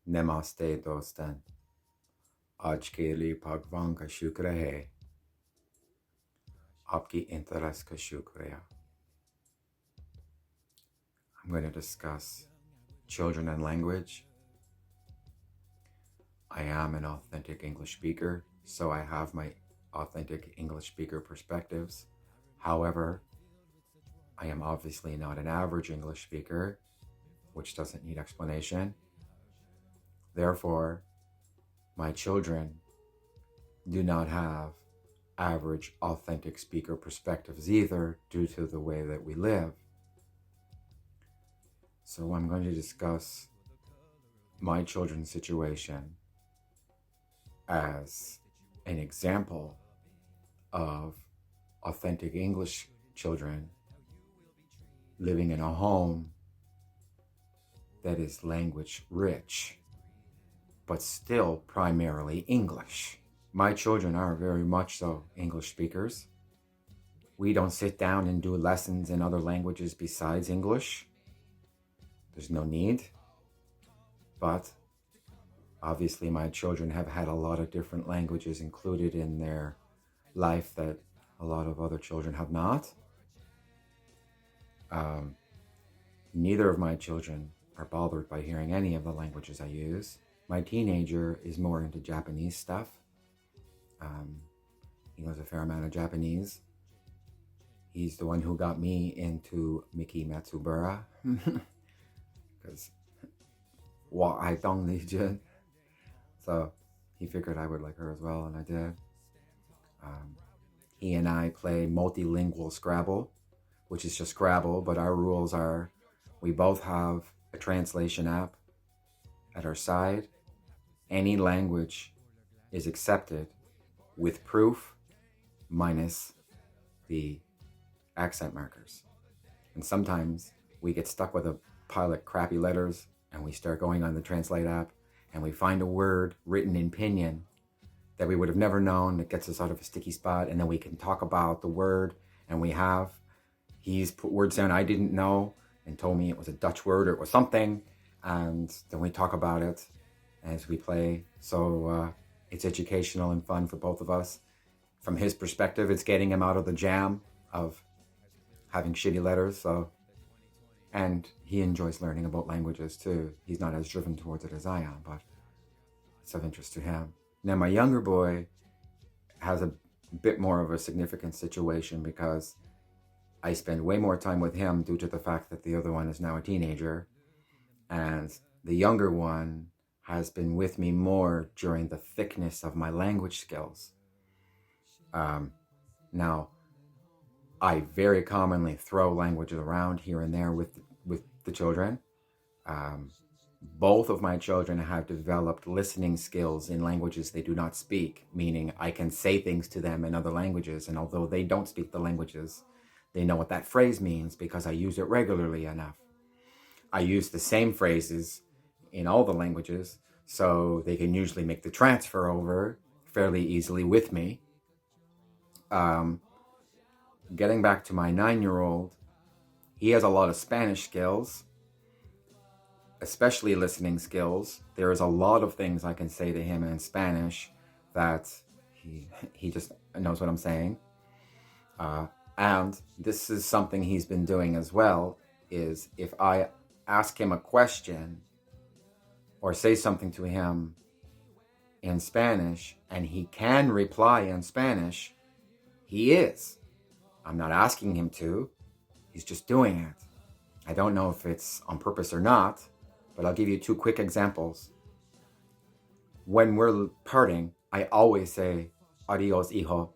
नमस्ते दोस्तन आज के लिए भगवान का शुक्र है आपकी इंटरेस्ट का शुक्रिया I'm going to discuss children and language. I am an authentic English speaker, so I have my authentic English speaker perspectives. However, I am obviously not an average English speaker, which doesn't need explanation. Therefore, my children do not have average authentic speaker perspectives either, due to the way that we live. So I'm going to discuss my children's situation as an example of authentic English children living in a home that is language rich, but still primarily English. My children are very much so English speakers. We don't sit down and do lessons in other languages besides English. There's no need. But obviously my children have had a lot of different languages included in their life that a lot of other children have not. Neither of my children are bothered by hearing any of the languages I use. My teenager is more into Japanese stuff. He knows a fair amount of Japanese. He's the one who got me into Miki Matsubara. Because I don't need you. So he figured I would like her as well, and I did. He and I play multilingual Scrabble, which is just Scrabble, but our rules are we both have a translation app at our side. Any language is accepted with proof minus the accent markers. And sometimes we get stuck with a pile of crappy letters and we start going on the translate app and we find a word written in pinyin that we would have never known that gets us out of a sticky spot, and then we can talk about the word, and he's put words down I didn't know and told me it was a Dutch word or it was something, and then we talk about it as we play. So it's educational and fun for both of us. From his perspective, it's getting him out of the jam of having shitty letters. And he enjoys learning about languages too. He's not as driven towards it as I am, but it's of interest to him. Now my younger boy has a bit more of a significant situation because I spend way more time with him due to the fact that the other one is now a teenager. And the younger one has been with me more during the thickness of my language skills. Now, I very commonly throw languages around here and there with the children. Both of my children have developed listening skills in languages they do not speak, meaning I can say things to them in other languages, and although they don't speak the languages, they know what that phrase means because I use it regularly enough. I use the same phrases in all the languages, so they can usually make the transfer over fairly easily with me. Getting back to my 9-year-old, he has a lot of Spanish skills, especially listening skills. There is a lot of things I can say to him in Spanish that he just knows what I'm saying. And this is something he's been doing as well, is if I ask him a question or say something to him in Spanish and he can reply in Spanish, he is. I'm not asking him to, he's just doing it. I don't know if it's on purpose or not, but I'll give you 2 quick examples. When we're parting, I always say, adios, hijo.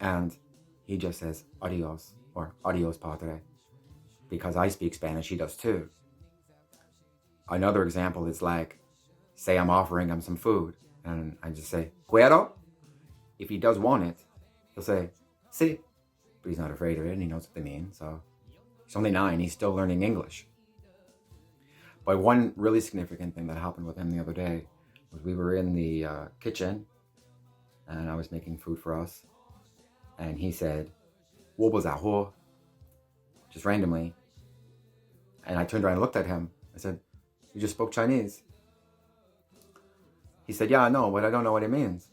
And he just says, adios, or adios, padre. Because I speak Spanish, he does too. Another example is like, say I'm offering him some food, and I just say, quiero? If he does want it, he'll say, sí. But he's not afraid of it, and he knows what they mean, so. He's only 9, he's still learning English. But one really significant thing that happened with him the other day was we were in the kitchen and I was making food for us. And he said, 我不在乎, just randomly. And I turned around and looked at him. I said, you just spoke Chinese. He said, yeah, I know, but I don't know what it means.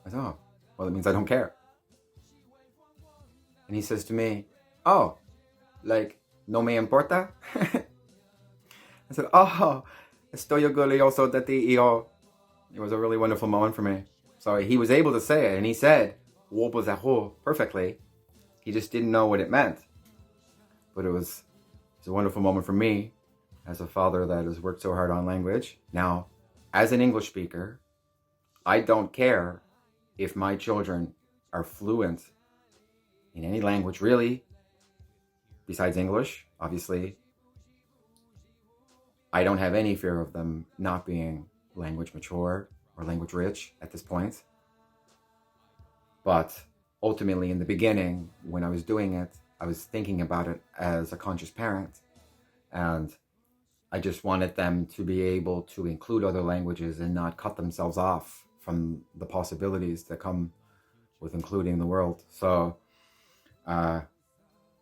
I said, oh, well, it means I don't care. And he says to me, oh, like, no me importa? I said, oh, estoy orgulloso de ti, hijo. It was a really wonderful moment for me. So he was able to say it, and he said, perfectly. He just didn't know what it meant. But it was a wonderful moment for me as a father that has worked so hard on language. Now, as an English speaker, I don't care if my children are fluent in any language, really, besides English, obviously. I don't have any fear of them not being language mature or language rich at this point. But ultimately, in the beginning, when I was doing it, I was thinking about it as a conscious parent. And I just wanted them to be able to include other languages and not cut themselves off from the possibilities that come with including the world. So I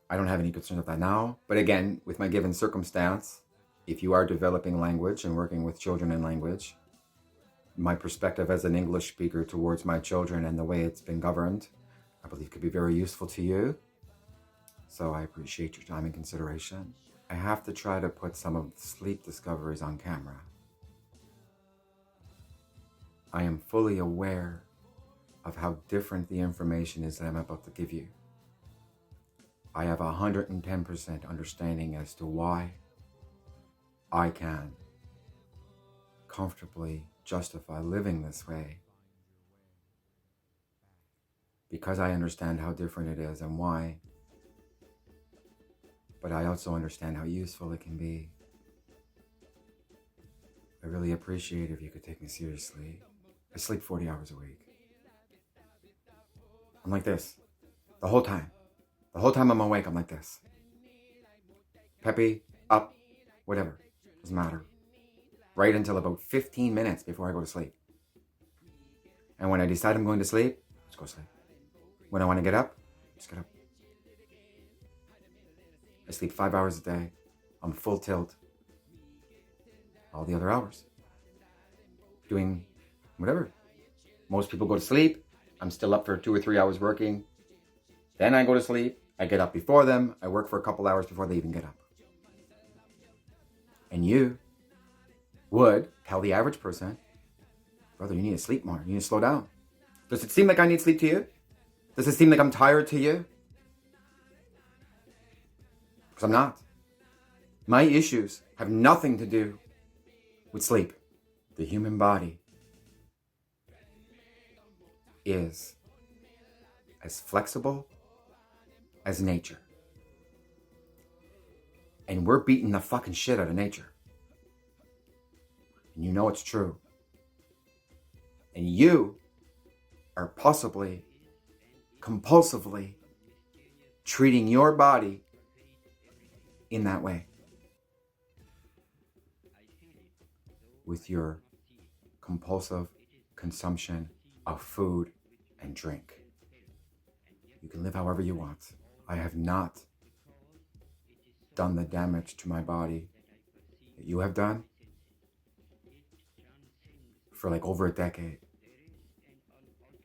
don't have any concern with that now. But again, with my given circumstance, if you are developing language and working with children in language, my perspective as an English speaker towards my children and the way it's been governed, I believe could be very useful to you. So I appreciate your time and consideration. I have to try to put some of the sleep discoveries on camera. I am fully aware of how different the information is that I'm about to give you. I have 110% understanding as to why I can comfortably justify living this way, because I understand how different it is and why, but I also understand how useful it can be. I really appreciate if you could take me seriously. I sleep 40 hours a week. I'm like this the whole time. The whole time I'm awake, I'm like this. Peppy, up, whatever, doesn't matter. Right until about 15 minutes before I go to sleep. And when I decide I'm going to sleep, just go to sleep. When I want to get up, just get up. I sleep 5 hours a day. I'm full tilt. All the other hours. Doing whatever. Most people go to sleep. I'm still up for 2 or 3 hours working. Then I go to sleep. I get up before them. I work for a couple hours before they even get up. And you would tell the average person, brother, you need to sleep more. You need to slow down. Does it seem like I need sleep to you? Does it seem like I'm tired to you? Because I'm not. My issues have nothing to do with sleep. The human body is as flexible as nature. And we're beating the fucking shit out of nature. And you know it's true. And you are possibly, compulsively treating your body in that way. With your compulsive consumption of food and drink. You can live however you want. I have not done the damage to my body that you have done for like over a decade.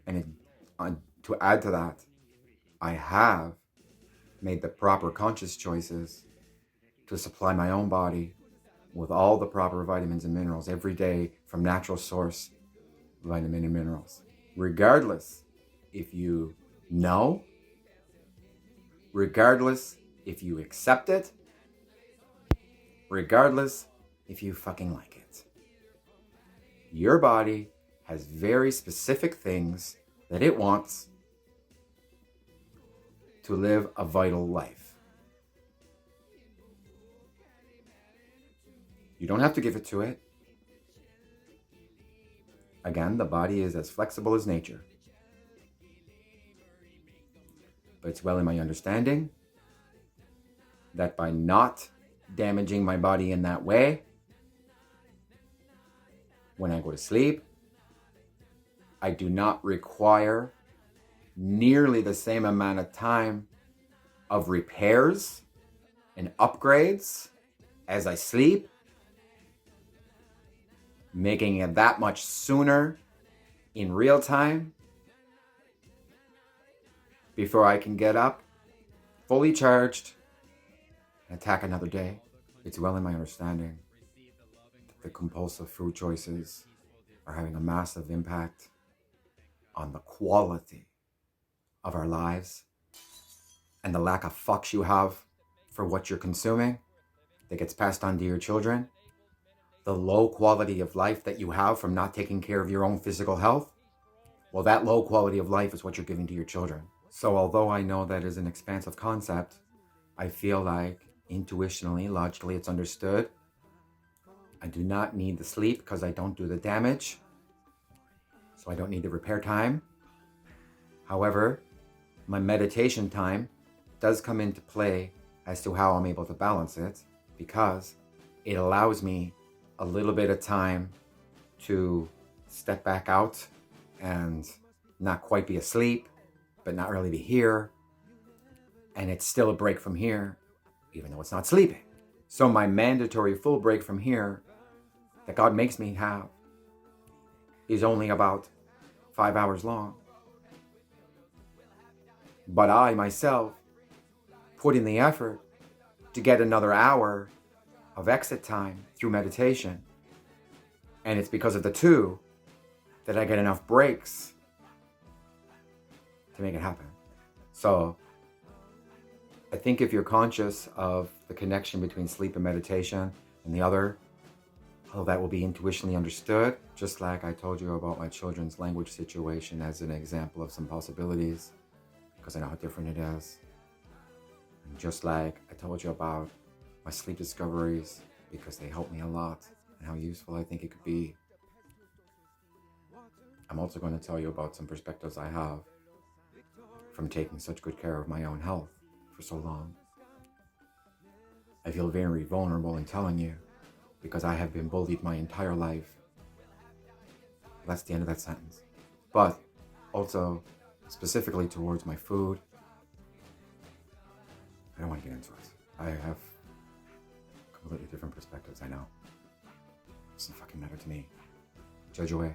And to add to that, I have made the proper conscious choices to supply my own body with all the proper vitamins and minerals every day from natural source vitamin and minerals. Regardless if you know, regardless if you accept it, regardless if you fucking like it. Your body has very specific things that it wants to live a vital life. You don't have to give it to it. Again, the body is as flexible as nature. But it's well in my understanding that by not damaging my body in that way, when I go to sleep, I do not require nearly the same amount of time of repairs and upgrades as I sleep. making it that much sooner in real time before I can get up fully charged and attack another day. It's well in my understanding that the compulsive food choices are having a massive impact on the quality of our lives and the lack of fucks you have for what you're consuming that gets passed on to your children, the low quality of life that you have from not taking care of your own physical health. Well, that low quality of life is what you're giving to your children. So although I know that is an expansive concept, I feel like intuitionally, logically, it's understood. I do not need the sleep because I don't do the damage. So I don't need the repair time. However, my meditation time does come into play as to how I'm able to balance it, because it allows me a little bit of time to step back out and not quite be asleep, but not really be here. And it's still a break from here, even though it's not sleeping. So my mandatory full break from here that God makes me have is only about 5 hours long. But I myself put in the effort to get another hour of exit time through meditation. And it's because of the two that I get enough breaks to make it happen. So I think if you're conscious of the connection between sleep and meditation and the other, how that will be intuitionally understood, just like I told you about my children's language situation as an example of some possibilities, because I know how different it is. And just like I told you about my sleep discoveries, because they help me a lot and how useful I think it could be. I'm also going to tell you about some perspectives I have from taking such good care of my own health for so long. I feel very vulnerable in telling you because I have been bullied my entire life. That's the end of that sentence. But also specifically towards my food, I don't want to get into it. I have completely different perspectives, I know. It doesn't fucking matter to me. Judge away.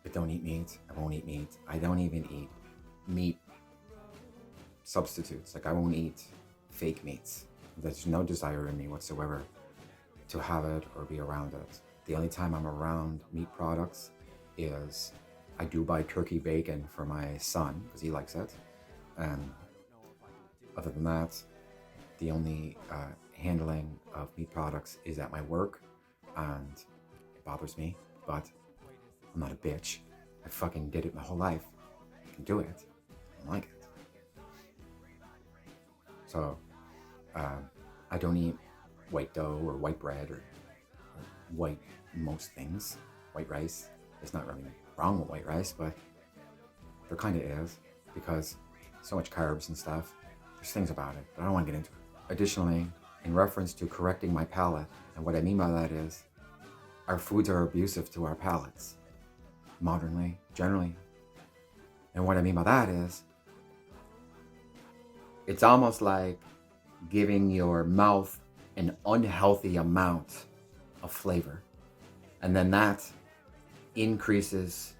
I don't eat meat. I won't eat meat. I don't even eat meat substitutes. Like, I won't eat fake meats. There's no desire in me whatsoever to have it or be around it. The only time I'm around meat products is I do buy turkey bacon for my son because he likes it. And other than that, the only handling of meat products is at my work, and it bothers me, but I'm not a bitch. I fucking did it my whole life. I can do it. I don't like it. So, I don't eat white dough or white bread or white most things. White rice. There's not really wrong with white rice, but there kind of is, because so much carbs and stuff. There's things about it, but I don't want to get into it. Additionally, in reference to correcting my palate, and what I mean by that is, our foods are abusive to our palates, modernly, generally. And what I mean by that is, it's almost like giving your mouth an unhealthy amount of flavor. And then that increases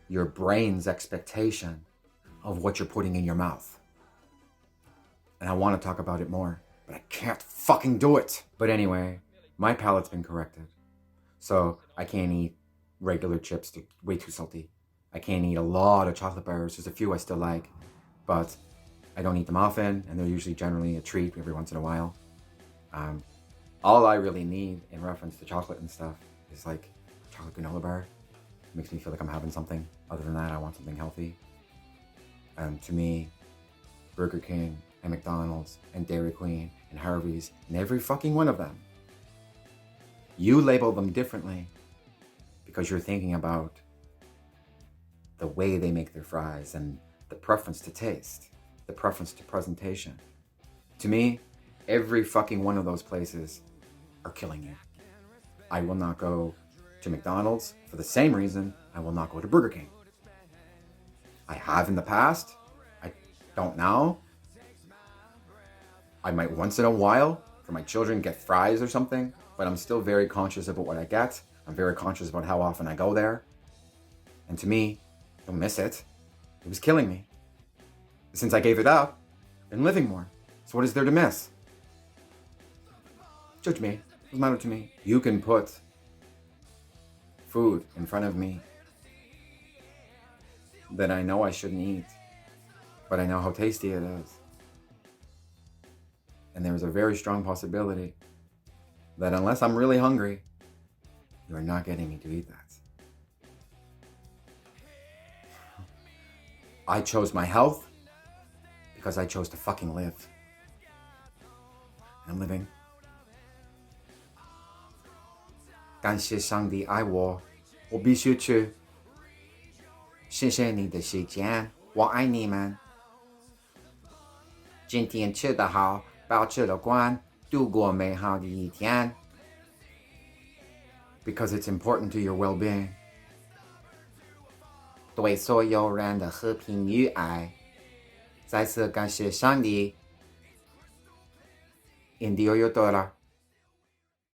your brain's expectation of what you're putting in your mouth. And I want to talk about it more, but I can't fucking do it. But anyway, my palate's been corrected. So I can't eat regular chips, they're way too salty. I can't eat a lot of chocolate bars. There's a few I still like, but I don't eat them often, and they're usually generally a treat every once in a while. All I really need in reference to chocolate and stuff is like chocolate granola bar. It makes me feel like I'm having something. Other than that, I want something healthy. And to me, Burger King and McDonald's and Dairy Queen and Harvey's and every fucking one of them, you label them differently because you're thinking about the way they make their fries and the preference to taste, the preference to presentation. To me, every fucking one of those places are killing you. I will not go to McDonald's for the same reason I will not go to Burger King. I have in the past. I don't now. I might once in a while for my children get fries or something, but I'm still very conscious about what I get. I'm very conscious about how often I go there. And to me, don't miss it. It was killing me. Since I gave it up, I've been living more. So what is there to miss? Judge me. It doesn't matter to me. You can put food in front of me that I know I shouldn't eat, but I know how tasty it is. And there's a very strong possibility that unless I'm really hungry, you are not getting me to eat that. I chose my health because I chose to fucking live. And I'm living. 感谢上帝爱我，我必须去。谢谢你的时间，我爱你们。今天吃得好，保持乐观，度过美好的一天。Because it's important to your well-being. 对所有人的和平与爱，再次感谢上帝。Indio Yotora.